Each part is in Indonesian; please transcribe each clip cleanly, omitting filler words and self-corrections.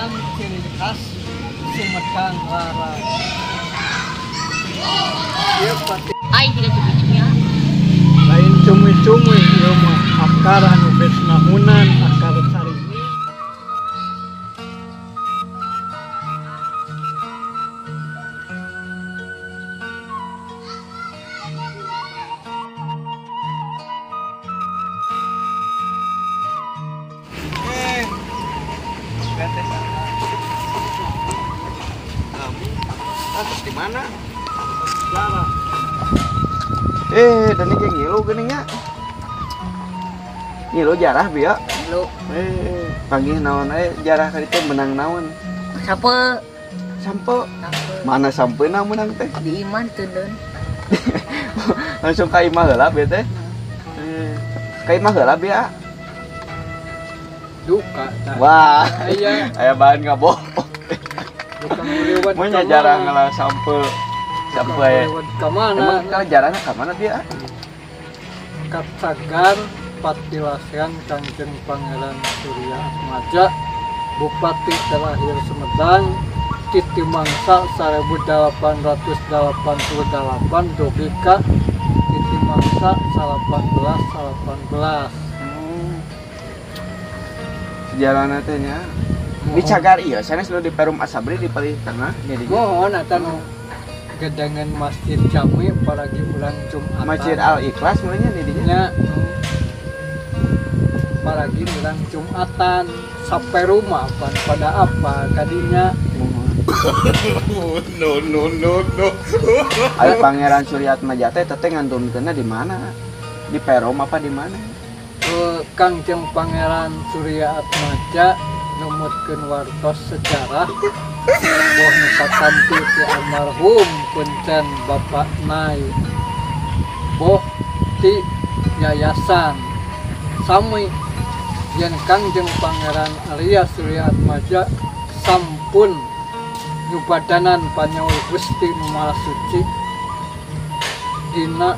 naon ciri khas Sumedang Larang. Ieu pati Ai tidak cumi-cumi ya. lain cumi-cumi ieu mah akar anu geus nahunan akar sarimi. Terus di mana? Jarah. Dan ini kayak ngilu geningnya. Ngilu jarah biar. Lu Panggil naon jarah kali itu menang naon. siapa? Sampo. Sampai Mana sampeuna menang teh? di iman teuleun. Langsung ka imah heula be teh. Ka imah heula biar. Duka tah. Wah. Aya Aya bahan ngaboh. bukan lewat Mun jarah ngalah sampel. Sampai lewat ka mana? emang kalau jarahna ka mana dia? Katsagar Patilasean Kangjeng Pangeran Surya Atmaja Bupati terakhir Sumedang Titi Mangsa 1888 Dogika Titi Mangsa 1818. Sejarahna teh nya. Di Cagar ieu sanes nu di Perum Asabri di paling tengah jadi. Mohon eta nu gedangan Masjid Jami paragi ulang Jumatan. Masjid Al Ikhlas mulanya di dinya. nya paragi ulang Jumatan sampai rumah pan pada apa kadinya No. Ada Pangeran Surya Atmaja teh ngantunkeunna di mana? Di Perum apa di mana? Kangjeng Pangeran Surya Atmaja numutkeun wartos sejarah boh nu katampi ti almarhum Kuncen Bapak Nai boh ti yayasan sami yen Kangjeng Pangeran alias Surya Atmaja sampun nyubadanan panyaul Gusti Nu Maha Suci dina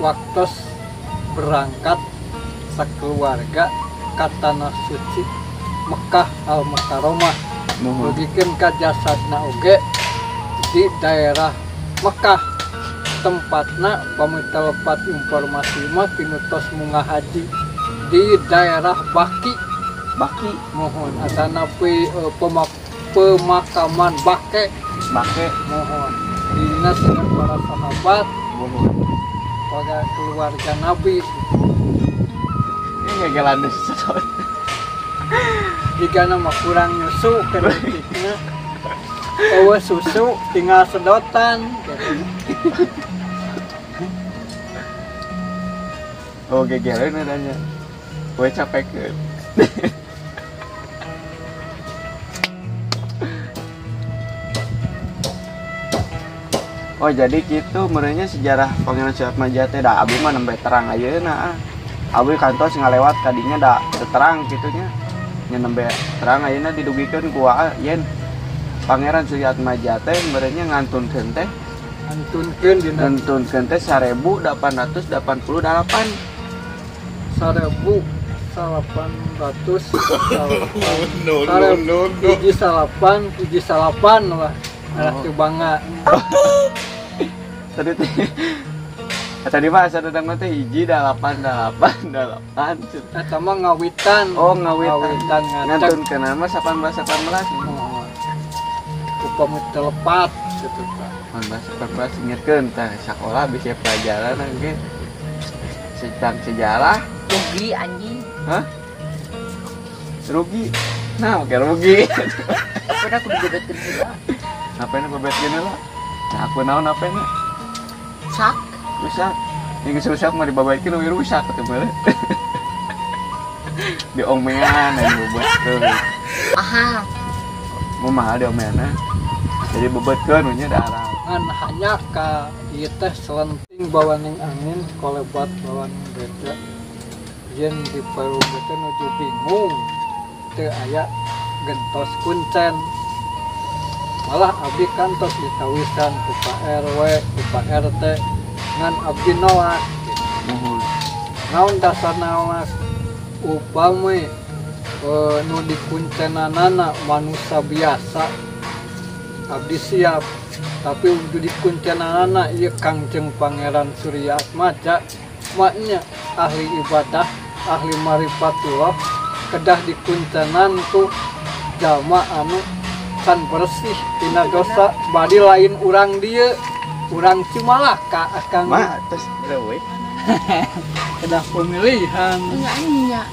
waktos berangkat sakeluarga ka tanah suci Mekah Al Mukarramah dugikeun ka jasadna oge di daerah Mekah tempatna pamitelepat informasi mah pinutos munggah haji di daerah Baki mohon asana pemakaman Bake mohon dina dengan para sahabat pada keluarga Nabi Ini ngegelan sedot. jika nama kurang nyusu kedetiknya susu tinggal sedotan Oh gegelan adanya. Gue capek ke. Oh jadi gitu merenya sejarah Pangeran Surya Atmaja teh da abdi mah nembe terang ayeuna. Abdi kantos ngalewat kadinya da terang kitunya. Nya nembe terang ayeuna didugikeun ku yen Pangeran Surya Atmaja teh merenya ngantunkeun teh antunkeun teh 1888. 1800 hiji salapan lah alah teu bangga tadi mah asa dadang teh hiji 88. eta mah ngawitan Ngawitan ngacak ngantunkeun mah 18 upami telepat gitu Pak 18 ngirkeun tah sakola bisa pelajaran ge sejarah Rugi anjing. hah rugi nah oke rugi Pernah aku digebetkeun juga. ngapain bebet gini lah nah aku naon ngapain Sak. rusak yang rusak mah dibabaikeun we rusak ketemu diomean dan bobotkeun Aha. mau mahal diomean jadi bobotkeun nya darah ngan hanya ka ieu teh selenting bawaning angin kolebat bawaning beda yen di Paru teh nuju bingung teu aya gentos kuncen malah abdi kantos ditawisan ku Pak RW ku Pak RT ngan abdi nolak muhul naon dasar nolak upami nu dikuncenanana manusia biasa abdi siap, tapi untuk dikuncenanana ieu Kangjeng Pangeran Surya Atmaja maknya ahli ibadah, ahli marifatullah, kedah dikuncenan tuh jalma anu can bersih tina dosa badi lain urang dia urang Cimalaka akan Mak terus lewe. kedah pemilihan Nya.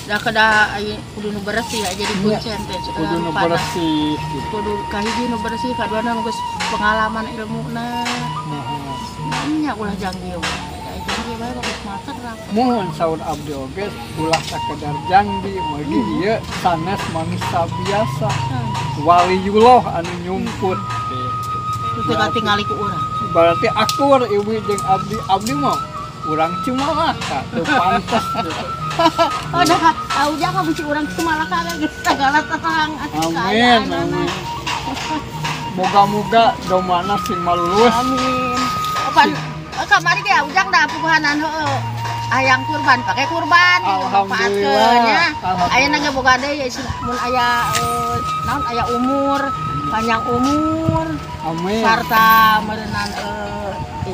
Da kada kudu nu bersih ya jadi kuncen teh. kudu nu bersih gitu. Kudu kahiji nu bersih, kaduana nu geus pengalaman ilmuna. Nya ulah janggil. Ai janggil bae bagus mater lah. Mohon saur abdi oge ulah sakedar janji meugi ieu sanes manusia biasa waliullah anu nyumput Itu katingali ku urang. berarti akur ibu jeung abdi mah urang Cimalaka teu pantes gitu. Oh dah, ujang ka bisi urang Cimalaka geus sagala terang. Amin, amin. Moga-moga domana sing malulus. Amin. Pan kamari ge ujang da puguhanan heueuh. Ayang kurban, pakai kurban. Alhamdulillah. Aya nangge boga deui mun aya naon aya umur, panjang umur. Amin. Sarta meureunnan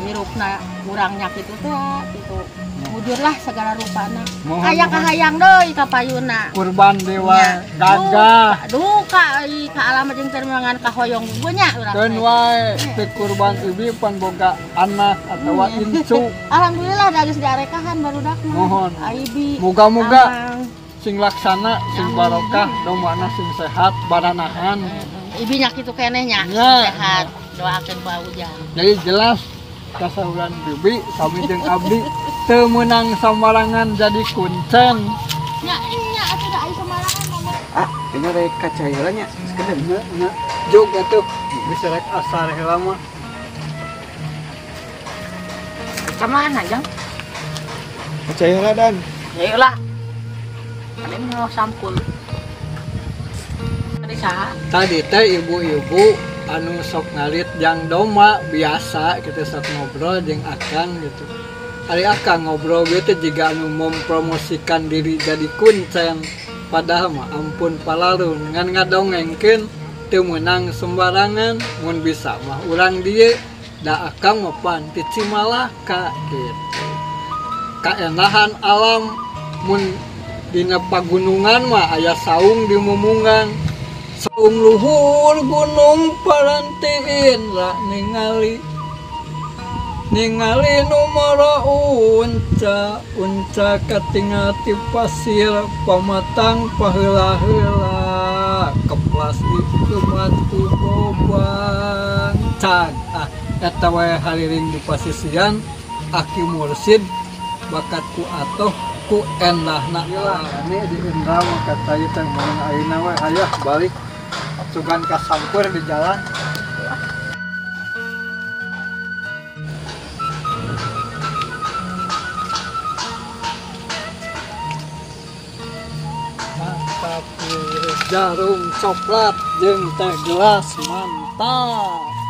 hirupna urangnya kitu teh kitu. Mujurlah segala rupana. Mohon, Aya kahayang deui ka payuna. Kurban dewa Nya. gagah. Duka ka alamat jeung termangan ka hoyong nya urang. Keun wae teu kurban ibi pan boga anak atawa incu. Alhamdulillah da geus diarekahan barudak mah. Mohon. Aibi. Moga-moga Amang. sing laksana sing barokah domana sing sehat baranahan. Ibi nya kitu keneh nya. Ya. Sehat. Doakeun ku ujang. Jadi jelas kasahuran bibi sami jeung abdi teu meunang samarangan jadi kuncen. Nya atuh da aya samarangan mah. Ah, ini rek kaca heula nya. Sekedar. Nya jog atuh bisa rek asar heula mah. Camana jang? Kaca heula dan. Ya ulah. Ada mau sampul. Tadi saha? Tadi teh ibu-ibu anu sok ngalit jang doma biasa kita sok ngobrol jeung akang gitu. Ari akang ngobrol gitu jika anu mempromosikan diri jadi kuncen padahal mah ampun palarun ngan ngadongengkeun teu meunang sembarangan mun bisa mah urang dieu da akang mah pan ti Cimalaka gitu. Kaenahan alam mun dina pagunungan mah aya saung di mumungan. Saung luhur gunung parantiin lah ningali numara unca katingal ti pasir pamatang paheula-heula keplas itu matu bobang cag eta wae haliring di pasisian Aki Mursid bakatku atoh ku endahna ini di Indra mah kata ieu teh mun ayeuna we hayah balik sugan ka sampur di jalan. Mantap jarum coklat jeung teh gelas mantap.